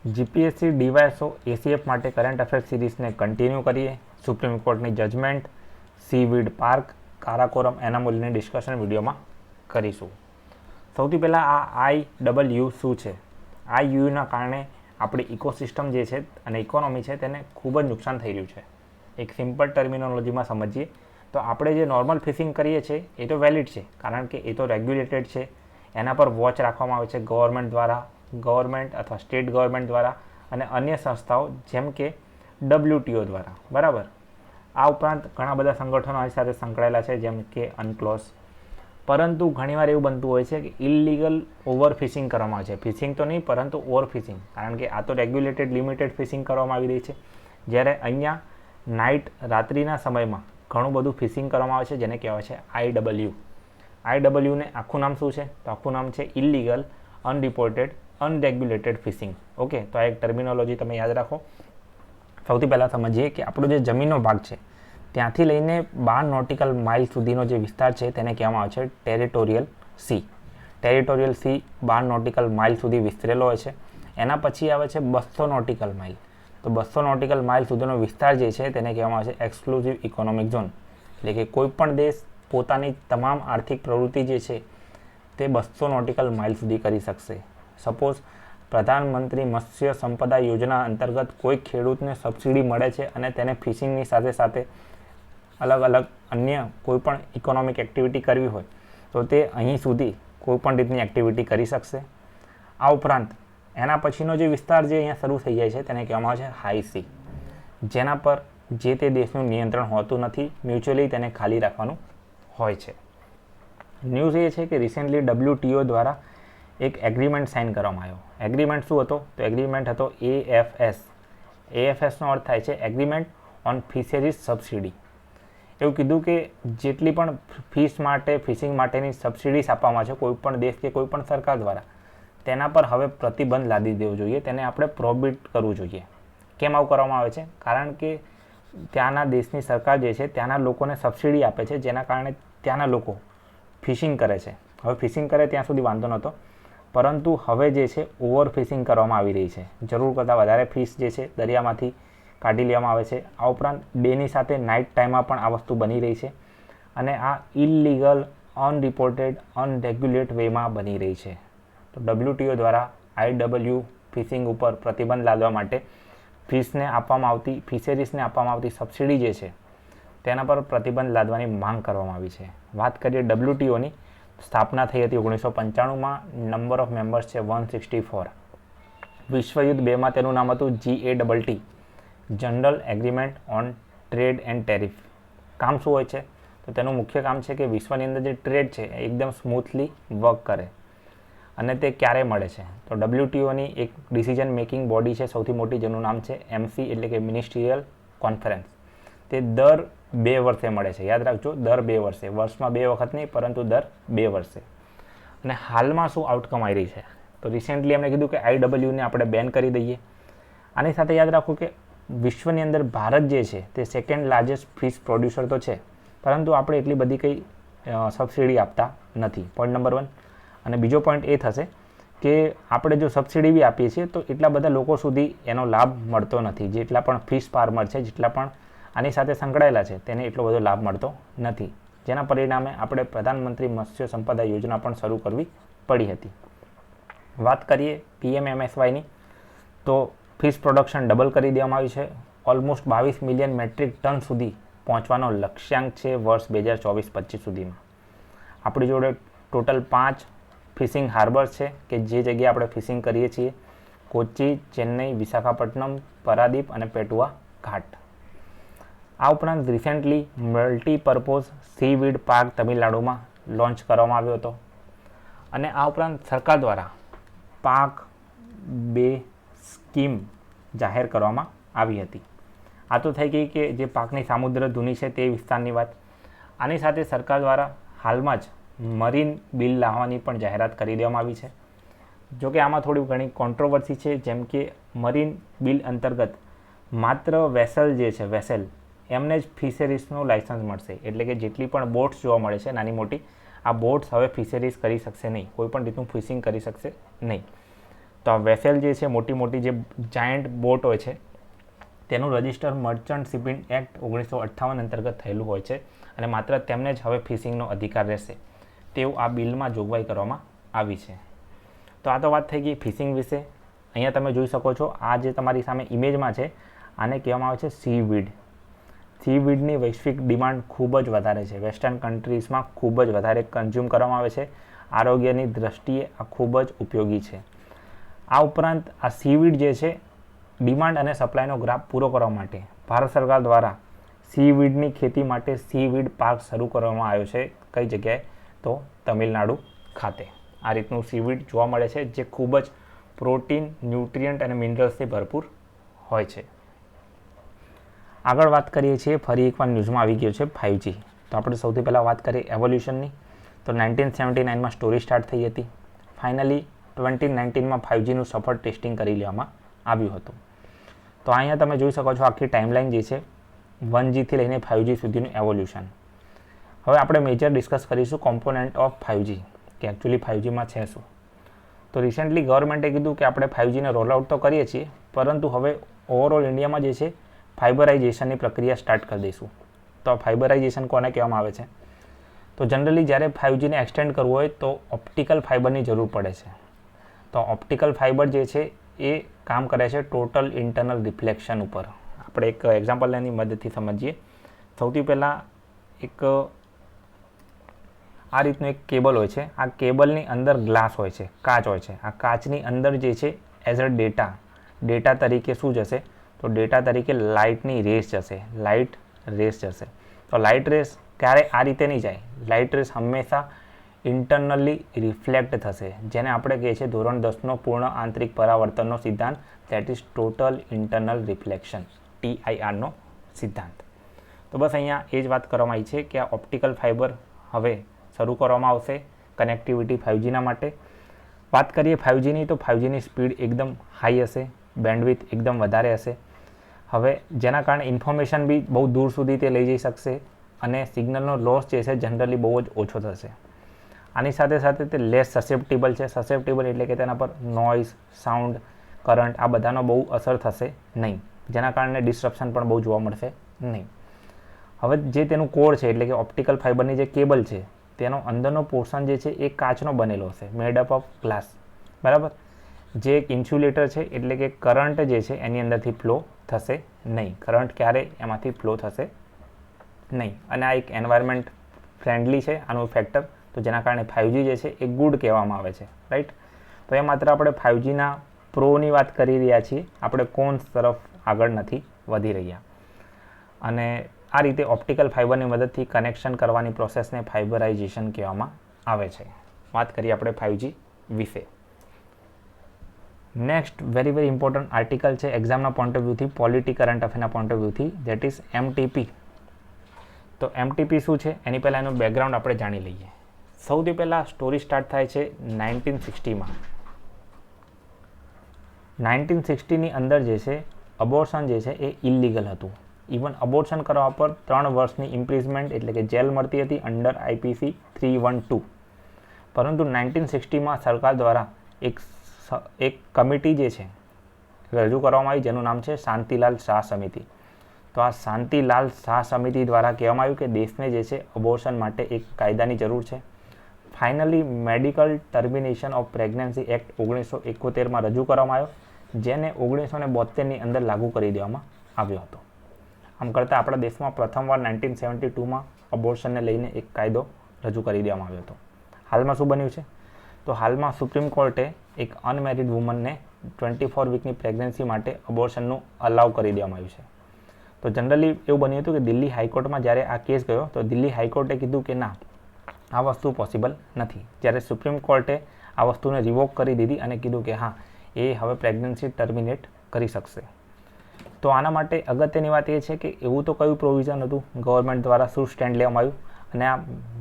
GPSC DYSO ACF માટે current affairs સિરીઝને continue કરીએ. સુપ્રીમ કોર્ટની જજમેન્ટ, સીવીડ પાર્ક, કારાકોરમ એનામોલીની ડિસ્કશન વિડીયોમાં કરીશું. સૌથી પહેલાં આ આઈડબલ્યુ શું છે? આઈયુના કારણે આપણી ઇકોસિસ્ટમ જે છે અને ઇકોનોમી છે તેને ખૂબ જ નુકસાન થઈ રહ્યું છે. એક સિમ્પલ ટર્મિનોલોજીમાં સમજીએ તો આપણે જે નોર્મલ ફિશિંગ કરીએ છીએ એ તો વેલિડ છે, કારણ કે એ તો રેગ્યુલેટેડ છે. એના પર વોચ રાખવામાં આવે છે ગવર્મેન્ટ દ્વારા, ગવર્મેન્ટ અથવા સ્ટેટ ગવર્મેન્ટ દ્વારા અને અન્ય સંસ્થાઓ જેમ કે WTO દ્વારા, બરાબર. આ ઉપરાંત ઘણા બધા સંગઠનો આની સાથે સંકળાયેલા છે જેમ કે અનક્લોઝ. પરંતુ ઘણીવાર એવું બનતું હોય છે કે ઇલીગલ ઓવર ફિશિંગ કરવામાં આવે છે. ફિશિંગ તો નહીં પરંતુ ઓવર ફિશિંગ, કારણ કે આ તો રેગ્યુલેટેડ લિમિટેડ ફિશિંગ કરવામાં આવી રહી છે. જ્યારે અહીંયા રાત્રિના સમયમાં ઘણું બધું ફિશિંગ કરવામાં આવે છે જેને કહેવાય છે આઈડબલ્યુ. આઈડબલ્યુને આખું નામ શું છે? તો આખું નામ છે ઇલીગલ અનરિપોર્ટેડ અનરેગ્યુલેટેડ ફિશિંગ. ઓકે, તો આ એક ટર્મિનોલોજી તમે યાદ રાખો. સૌથી પહેલાં સમજીએ કે આપણો જે જમીનનો ભાગ છે ત્યાંથી લઈને 12 નોટિકલ માઇલ સુધીનો જે વિસ્તાર છે તેને કહેવામાં આવે છે territorial C. Territorial C 12 nautical mile સુધી વિસ્તરેલો હોય છે. એના પછી આવે છે 200 નોટિકલ માઇલ. તો 200 નોટિકલ માઇલ સુધીનો વિસ્તાર જે છે તેને કહેવામાં આવે છે એક્સક્લુઝિવ ઇકોનોમિક ઝોન. એટલે કે કોઈ પણ દેશ પોતાની તમામ આર્થિક પ્રવૃત્તિ જે છે તે 200 નોટિકલ માઇલ સુધી કરી શકશે. સપોઝ પ્રધાનમંત્રી મત્સ્ય સંપદા યોજના અંતર્ગત કોઈ ખેડૂતને સબસિડી મળે છે અને તેને ફિશિંગની સાથે સાથે અલગ અલગ અન્ય કોઈ પણ ઇકોનોમિક એક્ટિવિટી કરવી હોય તો તે અહીં સુધી કોઈ પણ રીતની એક્ટિવિટી કરી શકશે. આ ઉપરાંત એના પછીનો જે વિસ્તાર જે અહીંયા શરૂ થઈ જાય છે તેને કહેવામાં આવે છે હાઈ સી, જેના પર જે તે દેશનું નિયંત્રણ હોતું નથી, મ્યુચ્યુઅલી તેને ખાલી રાખવાનું હોય છે. ન્યૂઝ એ છે કે રિસેન્ટલી WTO દ્વારા એક એગ્રીમેન્ટ સાઇન કરવામાં આવ્યો. એગ્રીમેન્ટ શું હતો? તો એગ્રીમેન્ટ હતો AFS. AFSનો અર્થ થાય છે એગ્રીમેન્ટ ઓન ફિશરીઝ સબસિડી. એવું કીધું કે જેટલી પણ ફિશિંગ માટેની સબસિડીઝ આપવામાં છે કોઈ પણ દેશ કે કોઈ પણ સરકાર દ્વારા, તેના પર હવે પ્રતિબંધ લાદી દેવો જોઈએ, તેને આપણે પ્રોહિબિટ કરવું જોઈએ. કેમ આવું કરવામાં આવે છે? કારણ કે ત્યાંના દેશની સરકાર જે છે ત્યાંના લોકોને સબસિડી આપે છે, જેના કારણે ત્યાંના લોકો ફિશિંગ કરે છે. હવે ફિશિંગ કરે ત્યાં સુધી વાંધો નહોતો, પરંતુ હવે જે છે ઓવર ફિશિંગ કરવામાં આવી રહી છે. જરૂર કરતાં વધારે ફિશ જે છે દરિયામાંથી કાઢી લેવામાં આવે છે. આ ઉપરાંત ડેની સાથે નાઇટ ટાઈમમાં પણ આ વસ્તુ બની રહી છે અને આ ઇલીગલ અનરિપોર્ટેડ અનરેગ્યુલેટ વેમાં બની રહી છે. તો WTO દ્વારા આઈડબલ્યુ ફિશિંગ ઉપર પ્રતિબંધ લાદવા માટે ફિશરીઝને આપવામાં આવતી સબસિડી જે છે તેના પર પ્રતિબંધ લાદવાની માંગ કરવામાં આવી છે. વાત કરીએ WTOની, સ્થાપના થઈ હતી 1995માં. નંબર ઓફ મેમ્બર્સ છે 164. વિશ્વયુદ્ધ 2માં તેનું નામ હતું GATT, general agreement on trade and tariff. કામ શું હોય છે? તો તેનું મુખ્ય કામ છે કે વિશ્વની અંદર જે ટ્રેડ છે એ એકદમ સ્મૂથલી વર્ક કરે. અને તે ક્યારે મળે છે? તો WTOની એક ડિસિઝન મેકિંગ બોડી છે સૌથી મોટી, જેનું નામ છે MC એટલે કે મિનિસ્ટ્રીયલ કોન્ફરન્સ. તે દર 2 વર્ષે મળે છે. યાદ રાખજો, દર 2 વર્ષે. વર્ષમાં 2 વખત નહીં, પરંતુ દર 2 વર્ષે. અને હાલમાં શું આઉટકમ આવી રહી છે? તો રિસેન્ટલી એમણે કીધું કે આઈડબલ્યુને આપણે બેન કરી દઈએ. આની સાથે યાદ રાખો કે વિશ્વની અંદર ભારત જે છે તે સેકન્ડ લાર્જેસ્ટ ફિશ પ્રોડ્યુસર તો છે, પરંતુ આપણે એટલી બધી કંઈ સબસિડી આપતા નથી. Point number 1. અને બીજો પોઈન્ટ એ થશે કે આપણે જો સબસિડી બી આપીએ છીએ તો એટલા બધા લોકો સુધી એનો લાભ મળતો નથી. જેટલા પણ ફિશ ફાર્મર છે, જેટલા પણ આની સાથે સંકળાયેલા છે, તેને એટલો બધો લાભ મળતો નથી. જેના પરિણામે આપણે પ્રધાનમંત્રી મત્સ્ય સંપદા યોજના પણ શરૂ કરવી પડી હતી. વાત કરીએ PMMSYની, તો ફિશ પ્રોડક્શન ડબલ કરી દેવામાં આવી છે. ઓલમોસ્ટ 22 મિલિયન મેટ્રિક ટન સુધી પહોંચવાનો લક્ષ્યાંક છે વર્ષ 2024-25 સુધીમાં. આપણી જોડે ટોટલ 5 ફિશિંગ હાર્બર્સ છે કે જે જગ્યાએ આપણે ફિશિંગ કરીએ છીએ: કોચી, ચેન્નઈ, વિશાખાપટ્ટનમ, પારાદીપ અને પેટુઆ ઘાટ. આ ઉપરાંત રિસેન્ટલી મલ્ટીપર્પોઝ સીવીડ પાર્ક તમિલનાડુમાં લોન્ચ કરવામાં આવ્યો હતો. અને આ ઉપરાંત સરકાર દ્વારા પાક 2 સ્કીમ જાહેર કરવામાં આવી હતી. આ તો થઈ ગઈ કે જે પાકની સામુદ્ર ધુની છે તે વિસ્તારની વાત. આની સાથે સરકાર દ્વારા હાલમાં જ મરીન બિલ લાવવાની પણ જાહેરાત કરી દેવામાં આવી છે. જોકે આમાં થોડી ઘણી કોન્ટ્રોવર્સી છે, જેમ કે મરીન બિલ અંતર્ગત માત્ર વેસલ એમને જ ફિશરીઝનું લાઇસન્સ મળશે. એટલે કે જેટલી પણ બોટ્સ જોવા મળે છે નાની મોટી, આ બોટ્સ હવે ફિશરીઝ કરી શકશે નહીં, કોઈ પણ રીતનું ફિશિંગ કરી શકશે નહીં. તો આ વેસેલ જે છે, મોટી મોટી જે જાયન્ટ બોટ હોય છે, તેનું રજિસ્ટર મર્ચન્ટ શિપિંગ એક્ટ 1958 અંતર્ગત થયેલું હોય છે અને માત્ર તેમને જ હવે ફિશિંગનો અધિકાર રહેશે તેવું આ બિલમાં જોગવાઈ કરવામાં આવી છે. તો આ તો વાત થઈ ગઈ ફિશિંગ વિશે. અહીંયા તમે જોઈ શકો છો, આ જે તમારી સામે ઇમેજમાં છે, આને કહેવામાં આવે છે સીવીડ. સીવીડની વૈશ્વિક ડિમાન્ડ ખૂબ જ વધારે છે. વેસ્ટર્ન કન્ટ્રીઝમાં ખૂબ જ વધારે કન્ઝ્યુમ કરવામાં આવે છે. આરોગ્યની દ્રષ્ટિએ આ ખૂબ જ ઉપયોગી છે. આ ઉપરાંત આ સીવીડ જે છે, ડિમાન્ડ અને સપ્લાયનો ગ્રાફ પૂરો કરવા માટે ભારત સરકાર દ્વારા સીવીડની ખેતી માટે સીવીડ પાર્ક શરૂ કરવામાં આવ્યો છે. કઈ જગ્યાએ? તો તમિલનાડુ ખાતે. આ રીતનું સીવીડ જોવા મળે છે, જે ખૂબ જ પ્રોટીન, ન્યુટ્રિયન્ટ અને મિનરલ્સથી ભરપૂર હોય છે. આગળ વાત કરીએ છીએ, ફરી એકવાર ન્યૂઝમાં આવી ગયો છે 5G. તો આપણે સૌથી પહેલાં વાત કરીએ એવોલ્યુશનની. તો 1979માં સ્ટોરી સ્ટાર્ટ થઈ હતી. ફાઇનલી 2019માં 5Gનું સફળ ટેસ્ટિંગ કરી લેવામાં આવ્યું હતું. તો અહીંયા તમે જોઈ શકો છો આખી ટાઈમલાઈન જે છે, 1Gથી લઈને 5G સુધીનું એવોલ્યુશન. હવે આપણે મેજર ડિસ્કસ કરીશું કોમ્પોનન્ટ ઓફ 5G, કે એકચ્યુઅલી 5Gમાં છે શું. તો રિસેન્ટલી ગવર્મેન્ટે કીધું કે આપણે 5Gને રોલ આઉટ તો કરીએ છીએ, પરંતુ હવે ઓવરઓલ ઇન્ડિયામાં જે છે ફાઇબરાઇઝેશનની પ્રક્રિયા સ્ટાર્ટ કરી દઈશું. તો ફાઇબરાઇઝેશન કોને કહેવામાં આવે છે? તો જનરલી જ્યારે 5Gને એક્સટેન્ડ કરવું હોય તો ઓપ્ટિકલ ફાઇબરની જરૂર પડે છે. તો ઓપ્ટિકલ ફાઇબર જે છે એ કામ કરે છે ટોટલ ઇન્ટરનલ રિફ્લેક્શન ઉપર. આપણે એક એક્ઝામ્પલની મદદથી સમજીએ. સૌથી પહેલાં એક આ રીતનું એક કેબલ હોય છે. આ કેબલની અંદર ગ્લાસ હોય છે, કાચ હોય છે. આ કાચની અંદર જે છે એઝ અ ડેટા તરીકે શું જશે? તો ડેટા તરીકે લાઇટની રેસ જશે, લાઇટ રેસ જશે. તો લાઇટ રેસ ક્યારે આ રીતે નહીં જાય. લાઇટ રેસ હંમેશા ઇન્ટરનલી રિફ્લેક્ટ થશે, જેને આપણે કહીએ છીએ ધોરણ 10નો પૂર્ણ આંતરિક પરાવર્તનનો સિદ્ધાંત, that is total internal reflection, TIRનો સિદ્ધાંત. તો બસ અહીંયા એ જ વાત કરવામાં આવી છે કે આ ઓપ્ટિકલ ફાઇબર હવે શરૂ કરવામાં આવશે કનેક્ટિવિટી 5Gના માટે. વાત કરીએ 5Gની, તો 5Gની સ્પીડ એકદમ હાઈ હશે, બેન્ડવિથ એકદમ વધારે હશે. હવે જેના કારણે ઇન્ફોર્મેશન બી બહુ દૂર સુધી તે લઈ જઈ શકશે અને સિગ્નલનો લોસ જે છે જનરલી બહુ જ ઓછો થશે. આની સાથે સાથે તે લેસ સસેપ્ટેબલ છે. સસેપ્ટેબલ એટલે કે તેના પર નોઇઝ, સાઉન્ડ, કરંટ આ બધાનો બહુ અસર થશે નહીં, જેના કારણે ડિસ્ટ્રપ્શન પણ બહુ જોવા મળશે નહીં. હવે જે તેનું કોર છે, એટલે કે ઓપ્ટિકલ ફાઇબરની જે કેબલ છે, તેનો અંદરનો પોર્શન જે છે એ કાચનો બનેલો હશે, મેડ અપ ઓફ ગ્લાસ, બરાબર. જે એક ઇન્સ્યુલેટર છે, એટલે કે કરંટ જે છે એની અંદરથી ફ્લો થશે નહીં. કરંટ ક્યારે એમાંથી ફ્લો થશે નહીં. અને આ એક એન્વાયરમેન્ટ ફ્રેન્ડલી છે આનું ફેક્ટર, તો જેના કારણે 5G જે છે એ ગુડ કહેવામાં આવે છે, રાઈટ. તો એ માત્ર આપણે 5Gના પ્રોની વાત કરી રહ્યા છીએ, આપણે કોન્સ તરફ આગળ નથી વધી રહ્યા. અને આ રીતે ઓપ્ટિકલ ફાઇબરની મદદથી કનેક્શન કરવાની પ્રોસેસને ફાઇબરાઇઝેશન કહેવામાં આવે છે. વાત કરીએ આપણે 5G વિશે. નેક્સ્ટ વેરી ઇમ્પોર્ટન્ટ આર્ટિકલ છે એક્ઝામના પોઈન્ટ ઓફ વ્યૂથી, પોલિટી કરંટ અફેરના પોઈન્ટ ઓફ વ્યૂથી, દેટ ઇઝ MTP. તો MTP શું છે એની પહેલાં એનું બેકગ્રાઉન્ડ આપણે જાણી લઈએ. સૌથી પહેલાં સ્ટોરી સ્ટાર્ટ થાય છે 1960માં. 1960ની અંદર જે છે અબોર્શન જે છે એ ઇલીગલ હતું. ઇવન અબોર્શન કરવા પર 3 વર્ષની ઇમ્પ્રિઝમેન્ટ એટલે કે જેલ મળતી હતી અંડર IPC 312. પરંતુ 1960માં સરકાર દ્વારા એક કમિટી જે છે રજૂ કરવામાં આવી, જેનું નામ છે શાંતિલાલ શાહ સમિતિ. તો આ શાંતિલાલ શાહ સમિતિ દ્વારા કહેવામાં આવ્યું કે દેશને જે છે અબોર્શન માટે એક કાયદાની જરૂર છે. Finally medical termination of pregnancy act 1971માં રજૂ કરવામાં આવ્યો, જેને 1972ની અંદર લાગુ કરી દેવામાં આવ્યો હતો. આમ કરતાં આપણા દેશમાં પ્રથમવાર 1972માં અબોર્શનને લઈને એક કાયદો રજૂ કરી દેવામાં આવ્યો હતો. હાલમાં શું બન્યું છે? તો હાલમાં સુપ્રીમ કોર્ટે એક અનમેરિડ વુમનને 24 વીકની પ્રેગ્નન્સી માટે અબોર્શનનું અલાઉ કરી દેવામાં આવ્યું છે. તો જનરલી એવું બન્યું હતું કે દિલ્હી હાઈકોર્ટમાં જ્યારે આ કેસ ગયો તો દિલ્હી હાઈકોર્ટે કીધું કે ના, આ વસ્તુ પોસિબલ નથી. જ્યારે સુપ્રીમ કોર્ટે આ વસ્તુને રિવોક કરી દીધી અને કીધું કે હા, એ હવે પ્રેગ્નન્સી ટર્મિનેટ કરી શકશે. તો આના માટે અગત્યની વાત એ છે કે એવું તો કયું પ્રોવિઝન હતું, ગવર્મેન્ટ દ્વારા શું સ્ટેન્ડ લેવામાં આવ્યું, અને આ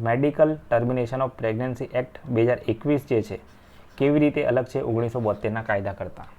medical termination of pregnancy act 2021 જે છે કેવી રીતે અલગ છે 1972ના કાયદા કરતાં.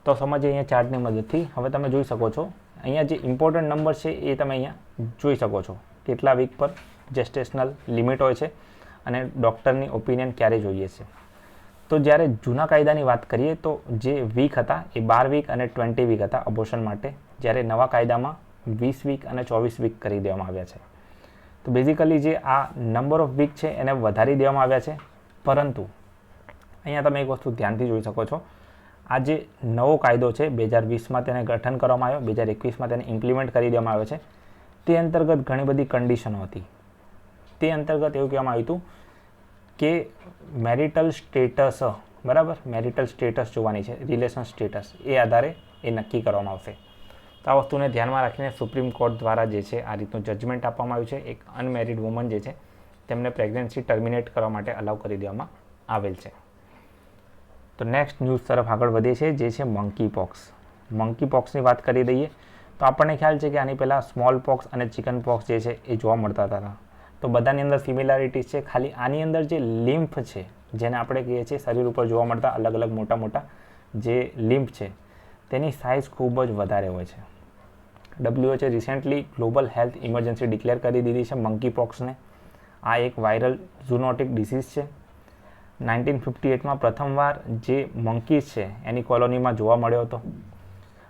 તો સમજીએ અહીંયા ચાર્ટની મદદથી. હવે તમે જોઈ શકો છો અહીંયા જે ઇમ્પોર્ટન્ટ નંબર છે એ તમે અહીંયા જોઈ શકો છો, કેટલા વીક પર જેસ્ટેશનલ લિમિટ હોય છે અને ડૉક્ટરની ઓપિનિયન ક્યારે જોઈએ છે. તો જ્યારે જૂના કાયદાની વાત કરીએ તો જે વીક હતા એ 12 વીક અને 20 વીક હતા અબોર્શન માટે, જ્યારે નવા કાયદામાં 20 વીક અને 24 વીક કરી દેવામાં આવ્યા છે. તો બેઝિકલી જે આ નંબર ઓફ વીક છે એને વધારી દેવામાં આવ્યા છે. પરંતુ અહીંયા તમે એક વસ્તુ ધ્યાનથી જોઈ શકો છો, આ જે નવો કાયદો છે 2020માં તેને ગઠન કરવામાં આવ્યો, 2021માં તેને ઇમ્પ્લિમેન્ટ કરી દેવામાં આવ્યો છે. તે અંતર્ગત ઘણી બધી કન્ડિશનો હતી. તે અંતર્ગત એવું કહેવામાં આવ્યું હતું કે મેરિટલ સ્ટેટસ, બરાબર, મેરિટલ સ્ટેટસ જોવાની છે, રિલેશન સ્ટેટસ, એ આધારે એ નક્કી કરવામાં આવશે. તો આ વસ્તુને ધ્યાનમાં રાખીને સુપ્રીમ કોર્ટ દ્વારા જે છે આ રીતનું જજમેન્ટ આપવામાં આવ્યું છે. એક અનમેરિડ વુમન જે છે તેમને પ્રેગ્નન્સી ટર્મિનેટ કરવા માટે અલાઉ કરી દેવામાં આવેલ છે. તો નેક્સ્ટ ન્યૂઝ તરફ આગળ વધીએ છીએ, જે છે મંકી પોક્સ. મંકી પોક્સની વાત કરી દઈએ તો આપણને ખ્યાલ છે કે આની પહેલાં સ્મોલ પોક્સ અને ચિકન પોક્સ જે છે એ જોવા મળતા હતા. તો બધાની અંદર સિમિલારિટીઝ છે, ખાલી આની અંદર જે લિમ્ફ છે, જેને આપણે કહીએ છીએ શરીર ઉપર જોવા મળતા અલગ અલગ મોટા મોટા જે લિમ્ફ છે, તેની સાઇઝ ખૂબ જ વધારે હોય છે. WHO recently global health emergency declare કરી દીધી છે મંકી પોક્સને. આ એક વાયરલ ઝૂનોટિક ડિસીઝ છે. 1958માં પ્રથમવાર જે મંકીઝ છે એની કોલોનીમાં જોવા મળ્યો હતો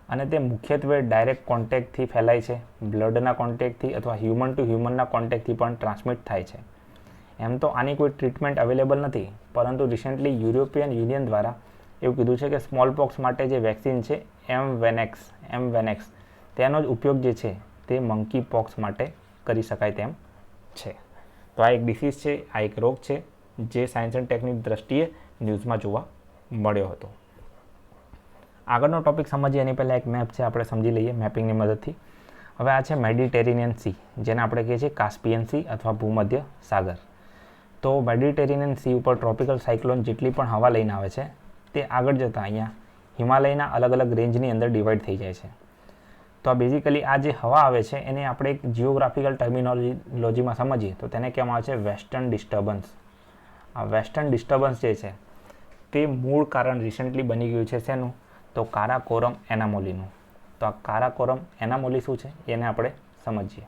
અને તે મુખ્યત્વે ડાયરેક્ટ કોન્ટેક્ટથી ફેલાય છે, બ્લડના કોન્ટેક્ટથી અથવા હ્યુમન ટુ હ્યુમનના કોન્ટેક્ટથી પણ ટ્રાન્સમિટ થાય છે. એમ તો આની કોઈ ટ્રીટમેન્ટ અવેલેબલ નથી, પરંતુ રિસેન્ટલી યુરોપિયન યુનિયન દ્વારા એવું કીધું છે કે સ્મોલ પોક્સ માટે જે વેક્સિન છે એમવેનેક્સ તેનો જ ઉપયોગ જે છે તે મંકી પોક્સ માટે કરી શકાય તેમ છે. તો આ એક ડિસીઝ છે, આ એક રોગ છે જે સાયન્સ એન્ડ ટેકની દ્રષ્ટિએ ન્યૂઝમાં જોવા મળ્યો હતો. આગળનો ટોપિક સમજીએ એની પહેલાં એક મેપ છે, આપણે સમજી લઈએ મેપિંગની મદદથી. હવે આ છે મેડિટેરેનિયન સી, જેને આપણે કહીએ છીએ કાસ્પિયન સી અથવા ભૂમધ્ય સાગર. તો મેડિટેરેનિયન સી ઉપર ટ્રોપિકલ સાયક્લોન જેટલી પણ હવા લઈને આવે છે તે આગળ જતાં અહીંયા હિમાલયના અલગ અલગ રેન્જની અંદર ડિવાઈડ થઈ જાય છે. તો આ બેઝિકલી આ જે હવા આવે છે એને આપણે એક જિયોગ્રાફિકલ ટર્મિનોલોજીમાં સમજીએ તો તેને કહેવામાં આવે છે વેસ્ટર્ન ડિસ્ટર્બન્સ. આ વેસ્ટર્ન ડિસ્ટર્બન્સ જે છે તે મૂળ કારણ રિસેન્ટલી બની ગયું છે શેનું? તો કારાકોરમ એનામોલીનું. તો આ કારાકોરમ એનામોલી શું છે એને આપણે સમજીએ.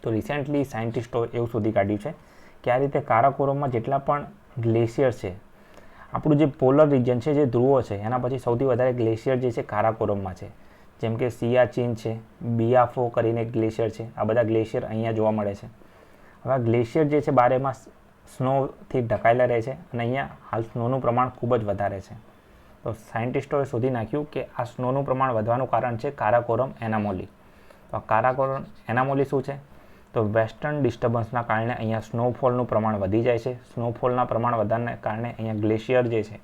તો રિસેન્ટલી સાયન્ટિસ્ટો એવું શોધી કાઢ્યું છે કે આ રીતે કારાકોરમમાં જેટલા પણ ગ્લેશિયર છે, આપણું જે પોલર રિજન છે, જે ધ્રુવો છે, એના પછી સૌથી વધારે ગ્લેશિયર જે છે કારાકોરમમાં છે. જેમ કે સિયાચીન છે, બિયાફો કરીને ગ્લેશિયર છે, આ બધા ગ્લેશિયર અહીંયા જોવા મળે છે. હવે આ ગ્લેશિયર જે છે બારેમાં સ્નોથી ઢકાયેલા રહે છે અને અહીંયા હાલ સ્નોનું પ્રમાણ ખૂબ જ વધારે છે. તો સાયન્ટિસ્ટોએ શોધી નાખ્યું કે આ સ્નોનું પ્રમાણ વધવાનું કારણ છે કારાકોરમ એનામોલી. તો આ કારાકોરમ એનામોલી શું છે? તો વેસ્ટર્ન ડિસ્ટર્બન્સના કારણે અહીંયા સ્નોફોલનું પ્રમાણ વધી જાય છે. સ્નોફોલના પ્રમાણ વધવાને કારણે અહીંયા ગ્લેશિયર જે છે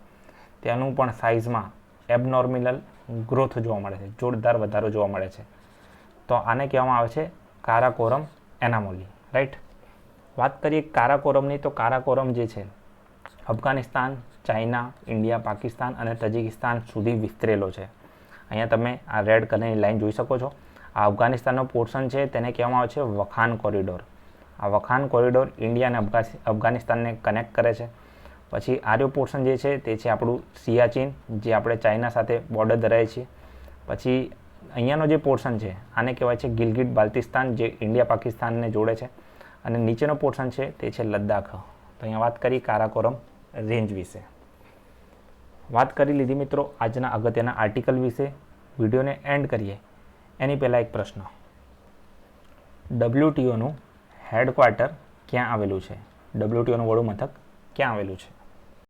તેનું પણ સાઇઝમાં એબનોર્મિનલ ગ્રોથ જોવા મળે છે, જોરદાર વધારો જોવા મળે છે. તો આને કહેવામાં આવે છે કારાકોરમ એનામોલી, રાઈટ. વાત કરીએ કારાકોરમની, તો કારાકોરમ જે છે અફઘાનિસ્તાન, ચાઇના, ઇન્ડિયા, પાકિસ્તાન અને તજિકિસ્તાન સુધી વિસ્તરેલો છે. અહીંયા તમે આ રેડ કલરની લાઈન જોઈ શકો છો. આ અફઘાનિસ્તાનનો પોર્શન છે તેને કહેવામાં આવે છે વખાન કોરિડોર. આ વખાન કોરિડોર ઇન્ડિયા અને અફઘાનિસ્તાનને કનેક્ટ કરે છે. પછી આર્યો પોર્શન જે છે તે છે આપણું સિયાચીન, જે આપણે ચાઇના સાથે બોર્ડર ધરાવીએ છીએ. પછી અહીંયાનો જે પોર્શન છે આને કહેવાય છે ગિલગિટ બાલ્ટિસ્તાન, જે ઇન્ડિયા પાકિસ્તાનને જોડે છે. અને નીચેનો પોર્શન છે તે છે લદ્દાખ. તો અહીંયા વાત કરી કારાકોરમ રેન્જ વિશે. વાત કરી લીધી મિત્રો આજના અગત્યના આર્ટિકલ વિશે. વિડીયોને એન્ડ કરીએ એની પહેલાં એક પ્રશ્ન. WTOનું હેડક્વાર્ટર ક્યાં આવેલું છે? WTOનું વડું મથક ક્યાં આવેલું છે?